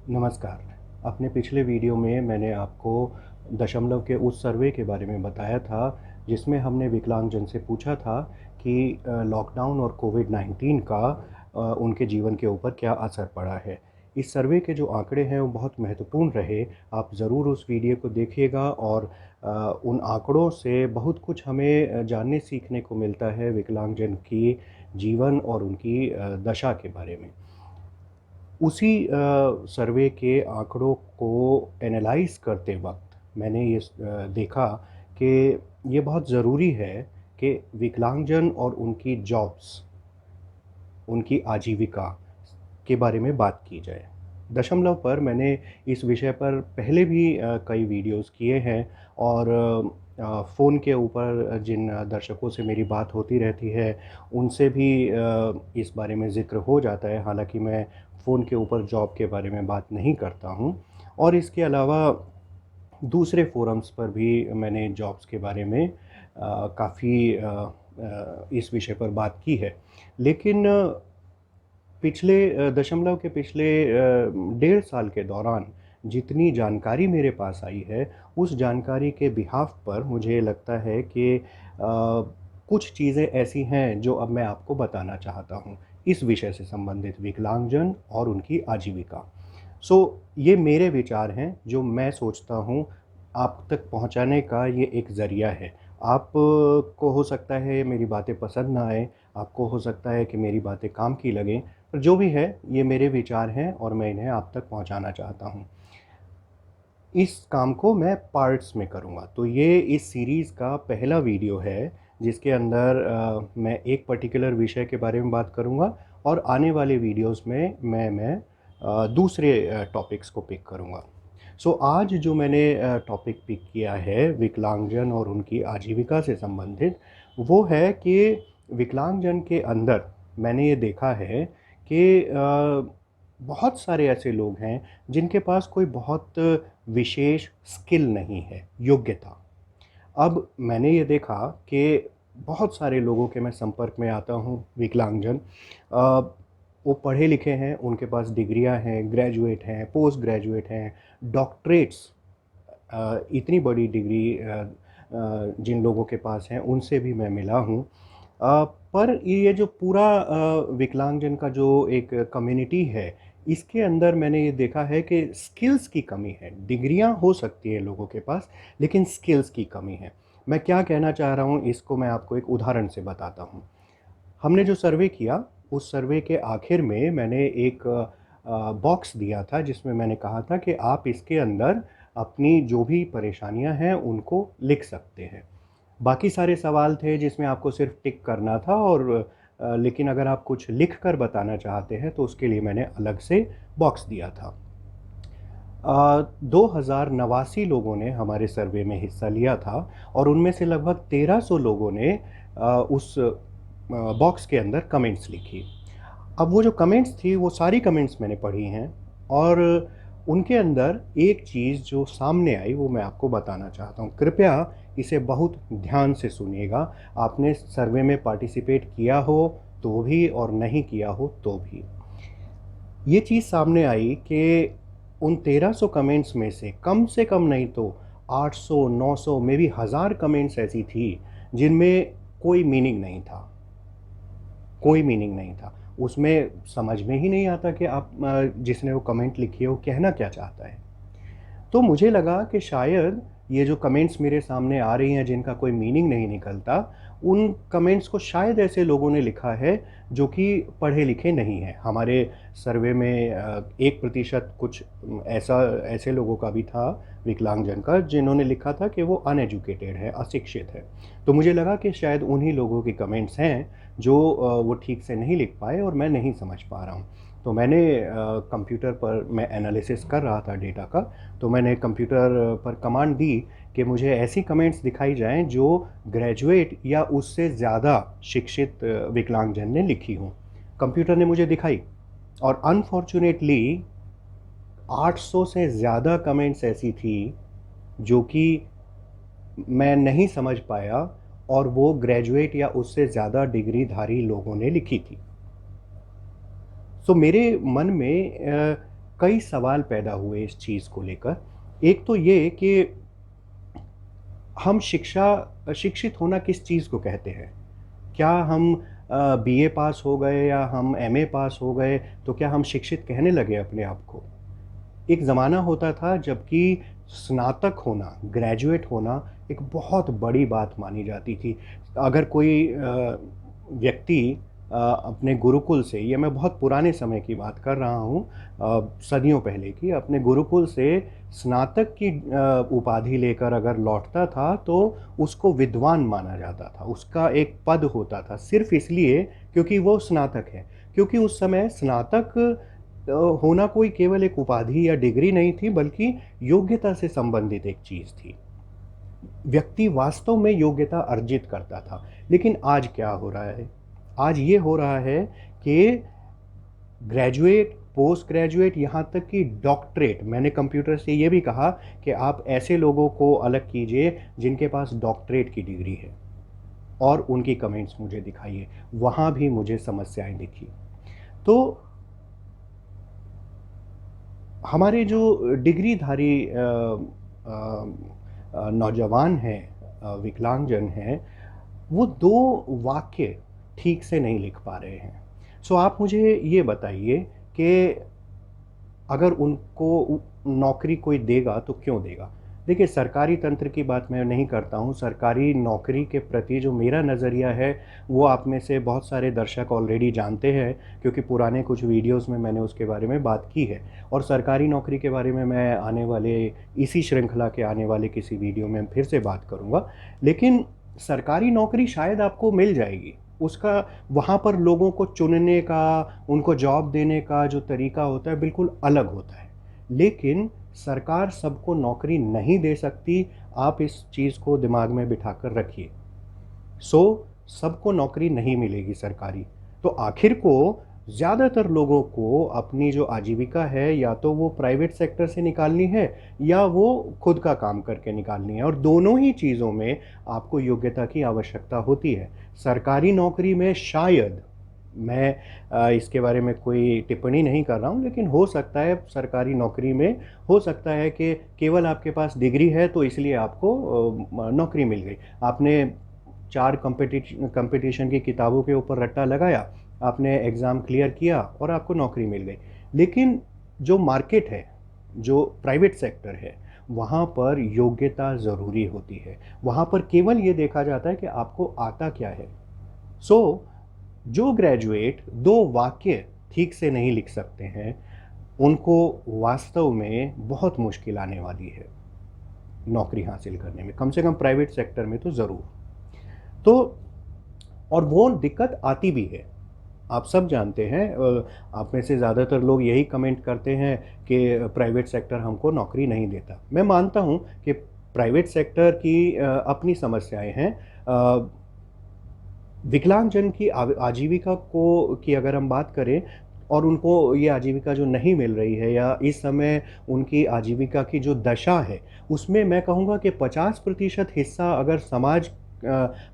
नमस्कार। अपने पिछले वीडियो में मैंने आपको दशमलव के उस सर्वे के बारे में बताया था, जिसमें हमने विकलांगजन से पूछा था कि लॉकडाउन और कोविड-19 का उनके जीवन के ऊपर क्या असर पड़ा है। इस सर्वे के जो आंकड़े हैं, वो बहुत महत्वपूर्ण रहे। आप ज़रूर उस वीडियो को देखिएगा और उन आंकड़ों से बहुत कुछ हमें जानने सीखने को मिलता है विकलांगजन की जीवन और उनकी दशा के बारे में। उसी सर्वे के आंकड़ों को एनालाइज़ करते वक़्त मैंने देखा कि ये बहुत ज़रूरी है कि विकलांगजन और उनकी जॉब्स, उनकी आजीविका के बारे में बात की जाए। दशमलव पर मैंने इस विषय पर पहले भी कई वीडियोज़ किए हैं और फ़ोन के ऊपर जिन दर्शकों से मेरी बात होती रहती है, उनसे भी इस बारे में ज़िक्र हो जाता है। हालाँकि मैं फ़ोन के ऊपर जॉब के बारे में बात नहीं करता हूँ और इसके अलावा दूसरे फ़ोरम्स पर भी मैंने जॉब्स के बारे में काफ़ी इस विषय पर बात की है। लेकिन पिछले दशमलव के पिछले डेढ़ साल के दौरान जितनी जानकारी मेरे पास आई है, उस जानकारी के बिहाफ़ पर मुझे लगता है कि कुछ चीज़ें ऐसी हैं जो अब मैं आपको बताना चाहता हूँ, इस विषय से संबंधित विकलांगजन और उनकी आजीविका। ये मेरे विचार हैं, जो मैं सोचता हूँ आप तक पहुँचाने का ये एक ज़रिया है। आप को हो सकता है मेरी बातें पसंद ना आएँ, आपको हो सकता है कि मेरी बातें काम की लगें, पर जो भी है, ये मेरे विचार हैं और मैं इन्हें आप तक पहुँचाना चाहता हूँ। इस काम को मैं पार्ट्स में करूँगा, तो ये इस सीरीज़ का पहला वीडियो है, जिसके अंदर मैं एक पर्टिकुलर विषय के बारे में बात करूँगा और आने वाले वीडियोज़ में मैं दूसरे टॉपिक्स को पिक करूँगा। आज जो मैंने टॉपिक पिक किया है विकलांगजन और उनकी आजीविका से संबंधित, वो है कि विकलांगजन के अंदर मैंने ये देखा है कि बहुत सारे ऐसे लोग हैं जिनके पास कोई बहुत विशेष स्किल नहीं है, योग्यता। अब मैंने ये देखा कि बहुत सारे लोगों के मैं संपर्क में आता हूँ विकलांगजन, वो पढ़े लिखे हैं, उनके पास डिग्रियाँ हैं, ग्रेजुएट हैं, पोस्ट ग्रेजुएट हैं, डॉक्टरेट्स, इतनी बड़ी डिग्री जिन लोगों के पास हैं उनसे भी मैं मिला हूँ। पर ये जो पूरा विकलांगजन का जो एक कम्युनिटी है, इसके अंदर मैंने ये देखा है कि स्किल्स की कमी है। डिग्रियाँ हो सकती हैं लोगों के पास, लेकिन स्किल्स की कमी है। मैं क्या कहना चाह रहा हूँ, इसको मैं आपको एक उदाहरण से बताता हूँ। हमने जो सर्वे किया, उस सर्वे के आखिर में मैंने एक बॉक्स दिया था, जिसमें मैंने कहा था कि आप इसके अंदर अपनी जो भी परेशानियाँ हैं, उनको लिख सकते हैं। बाकी सारे सवाल थे जिसमें आपको सिर्फ़ टिक करना था और लेकिन अगर आप कुछ लिख कर बताना चाहते हैं, तो उसके लिए मैंने अलग से बॉक्स दिया था। 2089 लोगों ने हमारे सर्वे में हिस्सा लिया था और उनमें से लगभग 1300 लोगों ने उस बॉक्स के अंदर कमेंट्स लिखी। अब वो जो कमेंट्स थी, वो सारी कमेंट्स मैंने पढ़ी हैं और उनके अंदर एक चीज़ जो सामने आई, वो मैं आपको बताना चाहता हूँ। कृपया इसे बहुत ध्यान से सुनिएगा। आपने सर्वे में पार्टिसिपेट किया हो तो भी और नहीं किया हो तो भी। ये चीज़ सामने आई कि उन 1300 कमेंट्स में से कम नहीं तो 800, 900 मे बी 1000 कमेंट्स ऐसी थी, जिनमें कोई मीनिंग नहीं था। कोई मीनिंग नहीं था। उसमें समझ में ही नहीं आता कि आप जिसने वो कमेंट लिखी है वो कहना क्या चाहता है। तो मुझे लगा कि शायद ये जो कमेंट्स मेरे सामने आ रही हैं जिनका कोई मीनिंग नहीं निकलता, उन कमेंट्स को शायद ऐसे लोगों ने लिखा है जो कि पढ़े-लिखे नहीं हैं। हमारे सर्वे में 1% कुछ ऐसा ऐसे लोगों का भी था, विकलांगजन का, जिन्होंने लिखा था कि वो अनएजुकेटेड है, अशिक्षित है। तो मुझे लगा कि शायद उन्हीं लोगों के कमेंट्स हैं जो वो ठीक से नहीं लिख पाए और मैं नहीं समझ पा रहा हूँ। तो मैंने कंप्यूटर पर मैं एनालिसिस कर रहा था डेटा का, तो मैंने कंप्यूटर पर कमांड दी कि मुझे ऐसी कमेंट्स दिखाई जाएँ जो ग्रेजुएट या उससे ज़्यादा शिक्षित विकलांगजन ने लिखी हों। कंप्यूटर ने मुझे दिखाई और अनफॉर्च्यूनेटली 800 से ज़्यादा कमेंट्स ऐसी थी जो कि मैं नहीं समझ पाया और वो ग्रेजुएट या उससे ज़्यादा डिग्रीधारी लोगों ने लिखी थी। मेरे मन में कई सवाल पैदा हुए इस चीज़ को लेकर। एक तो ये कि हम शिक्षित होना किस चीज़ को कहते हैं? क्या हम बीए पास हो गए या हम एमए पास हो गए तो क्या हम शिक्षित कहने लगे अपने आप को? एक ज़माना होता था जबकि स्नातक होना, ग्रेजुएट होना एक बहुत बड़ी बात मानी जाती थी। अगर कोई व्यक्ति अपने गुरुकुल से, ये मैं बहुत पुराने समय की बात कर रहा हूँ, सदियों पहले की, अपने गुरुकुल से स्नातक की उपाधि लेकर अगर लौटता था तो उसको विद्वान माना जाता था। उसका एक पद होता था सिर्फ़ इसलिए क्योंकि वो स्नातक है। क्योंकि उस समय स्नातक होना कोई केवल एक उपाधि या डिग्री नहीं थी, बल्कि योग्यता से संबंधित एक चीज़ थी। व्यक्ति वास्तव में योग्यता अर्जित करता था। लेकिन आज क्या हो रहा है? आज ये हो रहा है कि ग्रेजुएट, पोस्ट ग्रेजुएट, यहाँ तक कि डॉक्टरेट, मैंने कंप्यूटर से ये भी कहा कि आप ऐसे लोगों को अलग कीजिए जिनके पास डॉक्टरेट की डिग्री है और उनकी कमेंट्स मुझे दिखाइए। वहाँ भी मुझे समस्याएँ दिखी। तो हमारे जो डिग्रीधारी नौजवान हैं, विकलांगजन हैं, वो 2 वाक्य ठीक से नहीं लिख पा रहे हैं। सो आप मुझे ये बताइए कि अगर उनको नौकरी कोई देगा तो क्यों देगा? देखिए, सरकारी तंत्र की बात मैं नहीं करता हूँ, सरकारी नौकरी के प्रति जो मेरा नज़रिया है, वो आप में से बहुत सारे दर्शक ऑलरेडी जानते हैं, क्योंकि पुराने कुछ वीडियोज़ में मैंने उसके बारे में बात की है। और सरकारी नौकरी के बारे में मैं आने वाले, इसी श्रृंखला के आने वाले किसी वीडियो में फिर से बात करूँगा। लेकिन सरकारी नौकरी शायद आपको मिल जाएगी, उसका वहाँ पर लोगों को चुनने का, उनको जॉब देने का जो तरीका होता है बिल्कुल अलग होता है। लेकिन सरकार सबको नौकरी नहीं दे सकती, आप इस चीज़ को दिमाग में बिठाकर रखिए। सबको नौकरी नहीं मिलेगी सरकारी। तो आखिर को ज़्यादातर लोगों को अपनी जो आजीविका है या तो वो प्राइवेट सेक्टर से निकालनी है या वो खुद का काम करके निकालनी है, और दोनों ही चीज़ों में आपको योग्यता की आवश्यकता होती है। सरकारी नौकरी में शायद, मैं इसके बारे में कोई टिप्पणी नहीं कर रहा हूँ, लेकिन हो सकता है सरकारी नौकरी में हो सकता है कि केवल आपके पास डिग्री है तो इसलिए आपको नौकरी मिल गई। आपने 4 कंपटीशन की किताबों के ऊपर रट्टा लगाया, आपने एग्ज़ाम क्लियर किया और आपको नौकरी मिल गई। लेकिन जो मार्केट है, जो प्राइवेट सेक्टर है, वहाँ पर योग्यता ज़रूरी होती है। वहाँ पर केवल ये देखा जाता है कि आपको आता क्या है। सो जो ग्रेजुएट 2 वाक्य ठीक से नहीं लिख सकते हैं, उनको वास्तव में बहुत मुश्किल आने वाली है नौकरी हासिल करने में, कम से कम प्राइवेट सेक्टर में तो ज़रूर। तो और वो दिक्कत आती भी है। आप सब जानते हैं, आप में से ज़्यादातर लोग यही कमेंट करते हैं कि प्राइवेट सेक्टर हमको नौकरी नहीं देता। मैं मानता हूँ कि प्राइवेट सेक्टर की अपनी समस्याएँ हैं। विकलांगजन की आजीविका को की अगर हम बात करें और उनको ये आजीविका जो नहीं मिल रही है या इस समय उनकी आजीविका की जो दशा है, उसमें मैं कहूँगा कि 50% हिस्सा अगर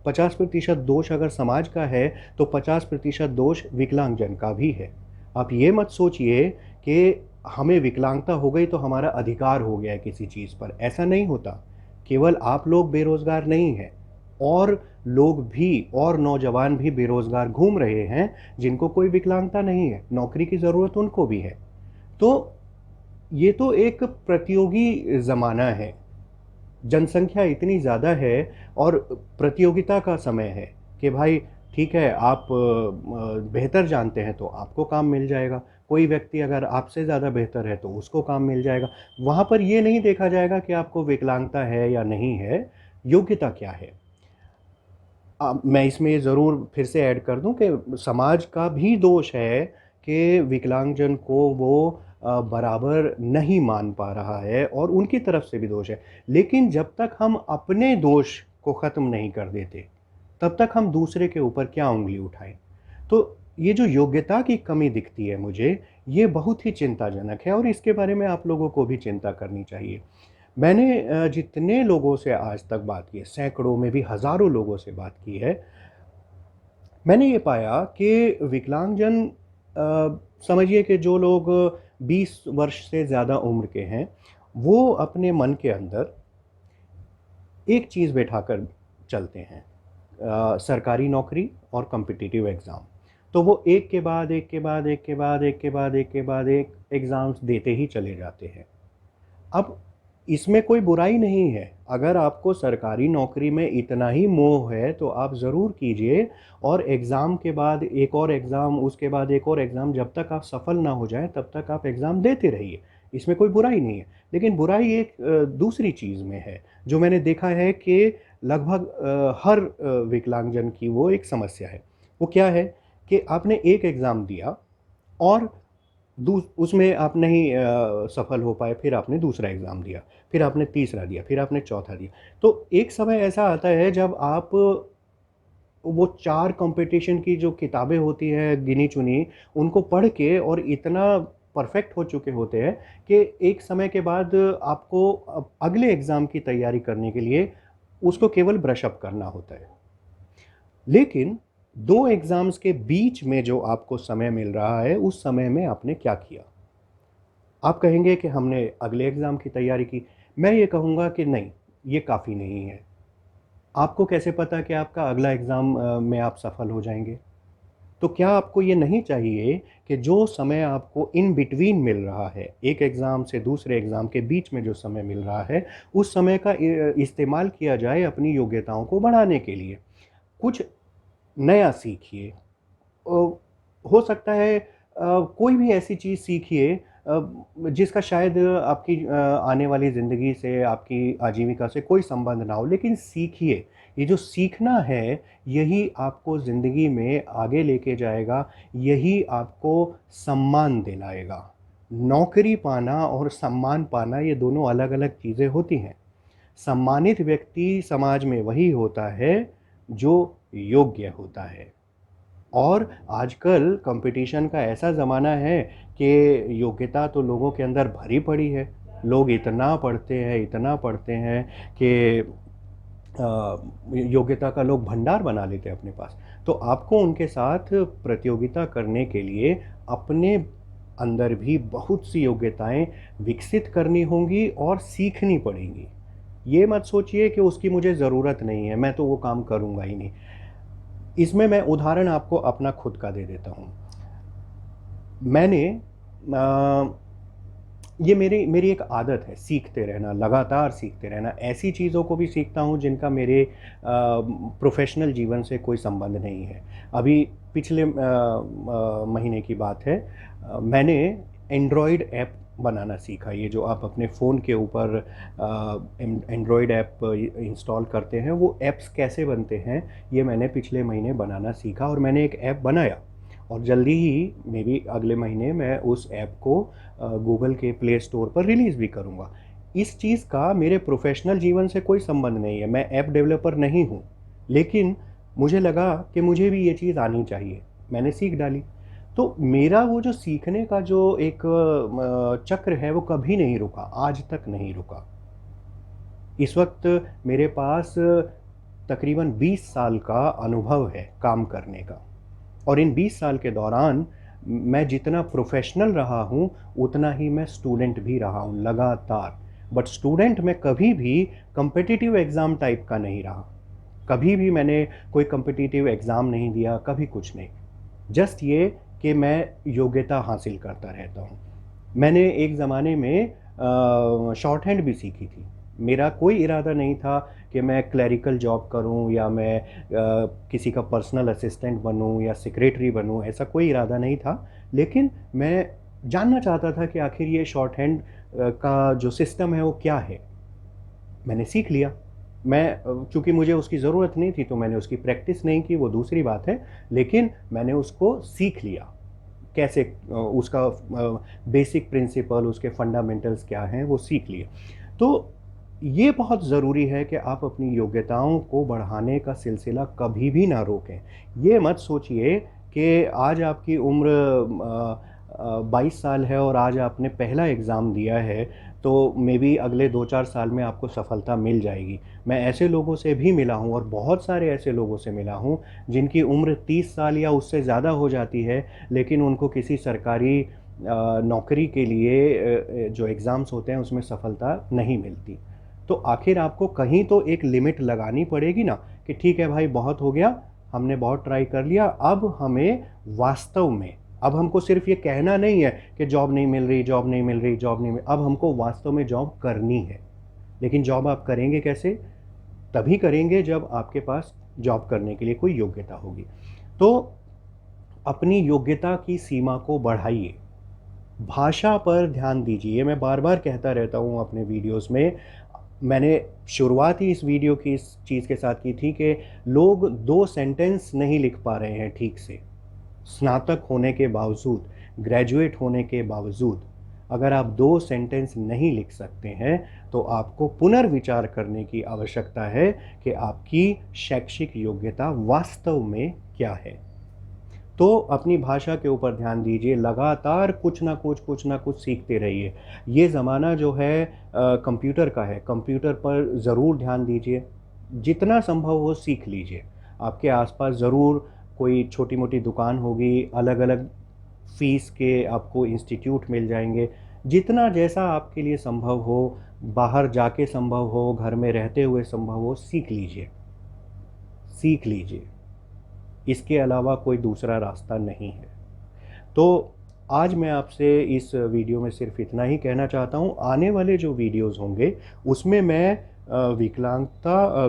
50% दोष अगर समाज का है, तो 50% दोष विकलांगजन का भी है। आप ये मत सोचिए कि हमें विकलांगता हो गई तो हमारा अधिकार हो गया है किसी चीज़ पर, ऐसा नहीं होता। केवल आप लोग बेरोज़गार नहीं हैं, और लोग भी, और नौजवान भी बेरोज़गार घूम रहे हैं जिनको कोई विकलांगता नहीं है, नौकरी की ज़रूरत उनको भी है। तो ये तो एक प्रतियोगी ज़माना है, जनसंख्या इतनी ज़्यादा है और प्रतियोगिता का समय है कि भाई ठीक है, आप बेहतर जानते हैं तो आपको काम मिल जाएगा, कोई व्यक्ति अगर आपसे ज़्यादा बेहतर है तो उसको काम मिल जाएगा। वहाँ पर ये नहीं देखा जाएगा कि आपको विकलांगता है या नहीं है, योग्यता क्या है। मैं इसमें ये ज़रूर फिर से ऐड कर दूँ कि समाज का भी दोष है कि विकलांगजन को वो बराबर नहीं मान पा रहा है, और उनकी तरफ से भी दोष है। लेकिन जब तक हम अपने दोष को ख़त्म नहीं कर देते, तब तक हम दूसरे के ऊपर क्या उँगली उठाएँ? तो ये जो योग्यता की कमी दिखती है मुझे, ये बहुत ही चिंताजनक है और इसके बारे में आप लोगों को भी चिंता करनी चाहिए। मैंने जितने लोगों से आज तक बात की है, सैकड़ों में भी हज़ारों लोगों से बात की है, मैंने ये पाया कि विकलांगजन, समझिए कि जो लोग 20 वर्ष से ज़्यादा उम्र के हैं, वो अपने मन के अंदर एक चीज़ बैठाकर चलते हैं, सरकारी नौकरी और कॉम्पिटिटिव एग्ज़ाम। तो वो एक के बाद एक के बाद एक के बाद एक के बाद एक के बाद एक एग्ज़ाम्स देते ही चले जाते हैं। अब इसमें कोई बुराई नहीं है, अगर आपको सरकारी नौकरी में इतना ही मोह है तो आप ज़रूर कीजिए, और एग्ज़ाम के बाद एक और एग्ज़ाम, उसके बाद एक और एग्ज़ाम, जब तक आप सफल ना हो जाएँ तब तक आप एग्ज़ाम देते रहिए। इसमें कोई बुराई नहीं है। लेकिन बुराई एक दूसरी चीज़ में है, जो मैंने देखा है कि लगभग हर विकलांगजन की वो एक समस्या है। वो क्या है कि आपने एक एग्ज़ाम दिया और उसमें आप नहीं सफल हो पाए, फिर आपने दूसरा एग्ज़ाम दिया, फिर आपने तीसरा दिया, फिर आपने चौथा दिया। तो एक समय ऐसा आता है जब आप वो 4 कॉम्पिटिशन की जो किताबें होती हैं गिनी-चुनी, उनको पढ़ के और इतना परफ़ेक्ट हो चुके होते हैं कि एक समय के बाद आपको अगले एग्ज़ाम की तैयारी करने के लिए उसको केवल ब्रश अप करना होता है। लेकिन 2 एग्ज़ाम्स के बीच में जो आपको समय मिल रहा है, उस समय में आपने क्या किया? आप कहेंगे कि हमने अगले एग्ज़ाम की तैयारी की। मैं ये कहूँगा कि नहीं, ये काफ़ी नहीं है। आपको कैसे पता कि आपका अगला एग्ज़ाम में आप सफल हो जाएँगे? तो क्या आपको ये नहीं चाहिए कि जो समय आपको इन बिटवीन मिल रहा है, एक एग्ज़ाम से दूसरे एग्ज़ाम के बीच में जो समय मिल रहा है, उस समय का इस्तेमाल किया जाए अपनी योग्यताओं को बढ़ाने के लिए? कुछ नया सीखिए। हो सकता है कोई भी ऐसी चीज़ सीखिए जिसका शायद आपकी आने वाली ज़िंदगी से, आपकी आजीविका से कोई संबंध ना हो, लेकिन सीखिए। ये जो सीखना है, यही आपको ज़िंदगी में आगे लेके जाएगा, यही आपको सम्मान दिलाएगा। नौकरी पाना और सम्मान पाना, ये दोनों अलग-अलग चीज़ें होती हैं। सम्मानित व्यक्ति समाज में वही होता है जो योग्य होता है। और आजकल कंपटीशन का ऐसा ज़माना है कि योग्यता तो लोगों के अंदर भरी पड़ी है। लोग इतना पढ़ते हैं कि योग्यता का लोग भंडार बना लेते हैं अपने पास। तो आपको उनके साथ प्रतियोगिता करने के लिए अपने अंदर भी बहुत सी योग्यताएँ विकसित करनी होंगी और सीखनी पड़ेंगी। ये मत सोचिए कि उसकी मुझे ज़रूरत नहीं है, मैं तो वो काम करूँगा ही नहीं। इसमें मैं उदाहरण आपको अपना खुद का दे देता हूँ। मैंने ये मेरी मेरी एक आदत है सीखते रहना, लगातार सीखते रहना। ऐसी चीज़ों को भी सीखता हूँ जिनका मेरे प्रोफ़ेशनल जीवन से कोई संबंध नहीं है। अभी पिछले महीने की बात है, मैंने एंड्रॉयड ऐप बनाना सीखा। ये जो आप अपने फ़ोन के ऊपर एंड्रॉयड ऐप इंस्टॉल करते हैं, वो ऐप्स कैसे बनते हैं, ये मैंने पिछले महीने बनाना सीखा और मैंने एक ऐप बनाया। और जल्दी ही मेबी अगले महीने मैं उस ऐप को गूगल के प्ले स्टोर पर रिलीज़ भी करूँगा। इस चीज़ का मेरे प्रोफ़ेशनल जीवन से कोई संबंध नहीं है, मैं ऐप डेवलपर नहीं हूँ। लेकिन मुझे लगा कि मुझे भी ये चीज़ आनी चाहिए, मैंने सीख डाली। तो मेरा वो जो सीखने का जो एक चक्र है, वो कभी नहीं रुका, आज तक नहीं रुका। इस वक़्त मेरे पास तकरीबन 20 साल का अनुभव है काम करने का। और इन 20 साल के दौरान मैं जितना प्रोफ़ेशनल रहा हूँ, उतना ही मैं स्टूडेंट भी रहा हूँ लगातार। बट स्टूडेंट मैं कभी भी कॉम्पिटिटिव एग्ज़ाम टाइप का नहीं रहा। कभी भी मैंने कोई कॉम्पिटिटिव एग्ज़ाम नहीं दिया, कभी कुछ नहीं। जस्ट ये कि मैं योग्यता हासिल करता रहता हूँ। मैंने एक ज़माने में शॉर्ट हैंड भी सीखी थी। मेरा कोई इरादा नहीं था कि मैं क्लेरिकल जॉब करूँ या मैं किसी का पर्सनल असिस्टेंट बनूँ या सेक्रेटरी बनूँ, ऐसा कोई इरादा नहीं था। लेकिन मैं जानना चाहता था कि आखिर ये शॉर्ट हैंड का जो सिस्टम है वो क्या है? मैंने सीख लिया। मैं चूँकि मुझे उसकी ज़रूरत नहीं थी तो मैंने उसकी प्रैक्टिस नहीं की, वो दूसरी बात है। लेकिन मैंने उसको सीख लिया। कैसे उसका बेसिक प्रिंसिपल, उसके फंडामेंटल्स क्या हैं, वो सीख लिए। तो ये बहुत ज़रूरी है कि आप अपनी योग्यताओं को बढ़ाने का सिलसिला कभी भी ना रोकें। ये मत सोचिए कि आज आपकी उम्र 22 साल है और आज आपने पहला एग्ज़ाम दिया है, तो मेबी अगले 2-4 साल में आपको सफलता मिल जाएगी। मैं ऐसे लोगों से भी मिला हूँ और बहुत सारे ऐसे लोगों से मिला हूँ, जिनकी उम्र 30 साल या उससे ज़्यादा हो जाती है, लेकिन उनको किसी सरकारी नौकरी के लिए जो एग्ज़ाम्स होते हैं उसमें सफलता नहीं मिलती। तो आखिर आपको कहीं तो एक लिमिट लगानी पड़ेगी ना कि ठीक है भाई, बहुत हो गया, हमने बहुत ट्राई कर लिया, अब हमें वास्तव में, अब हमको सिर्फ़ ये कहना नहीं है कि जॉब नहीं मिल रही, जॉब नहीं मिल रही, जॉब नहीं मिल, अब हमको वास्तव में जॉब करनी है। लेकिन जॉब आप करेंगे कैसे? तभी करेंगे जब आपके पास जॉब करने के लिए कोई योग्यता होगी। तो अपनी योग्यता की सीमा को बढ़ाइए। भाषा पर ध्यान दीजिए। मैं बार-बार कहता रहता हूँ अपने वीडियोज़ में। मैंने शुरुआत ही इस वीडियो की इस चीज़ के साथ की थी कि लोग 2 सेंटेंस नहीं लिख पा रहे हैं ठीक से। स्नातक होने के बावजूद, ग्रेजुएट होने के बावजूद, अगर आप 2 सेंटेंस नहीं लिख सकते हैं, तो आपको पुनर्विचार करने की आवश्यकता है कि आपकी शैक्षिक योग्यता वास्तव में क्या है। तो अपनी भाषा के ऊपर ध्यान दीजिए, लगातार कुछ ना कुछ सीखते रहिए। ये ज़माना जो है कंप्यूटर का है, कंप्यूटर पर ज़रूर ध्यान दीजिए, जितना संभव हो सीख लीजिए। आपके आसपास ज़रूर कोई छोटी-मोटी दुकान होगी, अलग-अलग फ़ीस के आपको इंस्टीट्यूट मिल जाएँगे। जितना जैसा आपके लिए संभव हो, बाहर जाके संभव हो, घर में रहते हुए संभव हो, सीख लीजिए, सीख लीजिए। इसके अलावा कोई दूसरा रास्ता नहीं है। तो आज मैं आपसे इस वीडियो में सिर्फ़ इतना ही कहना चाहता हूँ। आने वाले जो वीडियोज़ होंगे, उसमें मैं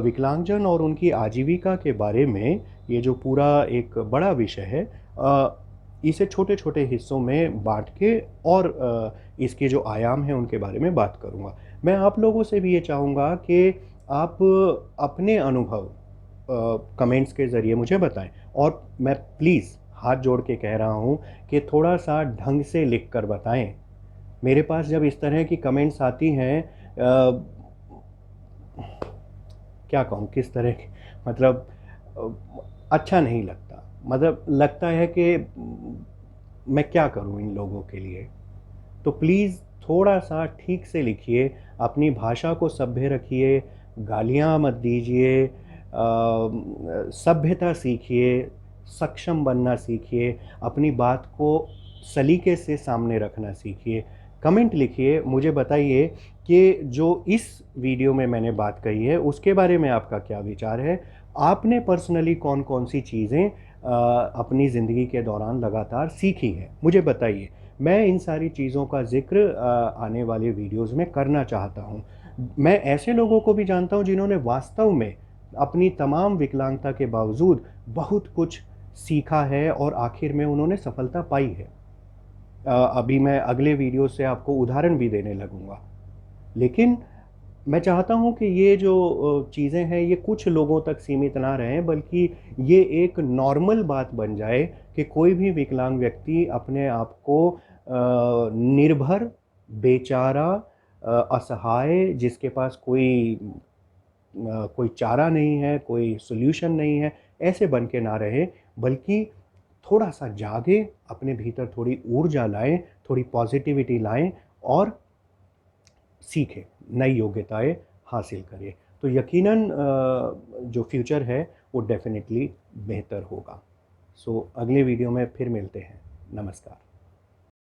विकलांगजन और उनकी आजीविका के बारे में, ये जो पूरा एक बड़ा विषय है, इसे छोटे-छोटे हिस्सों में बाँट के और इसके जो आयाम हैं उनके बारे में बात करूँगा। मैं आप लोगों से भी ये चाहूँगा कि आप अपने अनुभव कमेंट्स के ज़रिए मुझे बताएँ, और मैं प्लीज़ हाथ जोड़ के कह रहा हूँ कि थोड़ा-सा ढंग से लिख कर बताएँ। मेरे पास जब इस तरह की कमेंट्स आती हैं, क्या कहूँ किस तरह की, मतलब अच्छा नहीं लगता। मतलब लगता है कि मैं क्या करूँ इन लोगों के लिए? तो प्लीज़ थोड़ा-सा ठीक से लिखिए, अपनी भाषा को सभ्य रखिए, गालियाँ मत दीजिए, सभ्यता सीखिए, सक्षम बनना सीखिए, अपनी बात को सलीके से सामने रखना सीखिए। कमेंट लिखिए, मुझे बताइए कि जो इस वीडियो में मैंने बात कही है, उसके बारे में आपका क्या विचार है? आपने पर्सनली कौन-कौन सी चीज़ें अपनी ज़िंदगी के दौरान लगातार सीखी हैं? मुझे बताइए। मैं इन सारी चीज़ों का ज़िक्र आने वाले वीडियोज़ में करना चाहता हूँ। मैं ऐसे लोगों को भी जानता हूँ जिन्होंने वास्तव में अपनी तमाम विकलांगता के बावजूद बहुत कुछ सीखा है और आखिर में उन्होंने सफलता पाई है। अभी मैं अगले वीडियो से आपको उदाहरण भी देने लगूँगा। लेकिन मैं चाहता हूँ कि ये जो चीज़ें हैं, ये कुछ लोगों तक सीमित ना रहें, बल्कि ये एक नॉर्मल बात बन जाए कि कोई भी विकलांग व्यक्ति अपने आप को निर्भर, बेचारा, असहाय, जिसके पास कोई चारा नहीं है, कोई सॉल्यूशन नहीं है, ऐसे बन के ना रहे, बल्कि थोड़ा-सा जागें, अपने भीतर थोड़ी ऊर्जा लाएँ, थोड़ी पॉज़िटिविटी लाएँ और सीखें, नई योग्यताएँ हासिल करें। तो यकीनन जो फ्यूचर है वो डेफ़िनिटली बेहतर होगा। सो अगले वीडियो में फिर मिलते हैं। नमस्कार।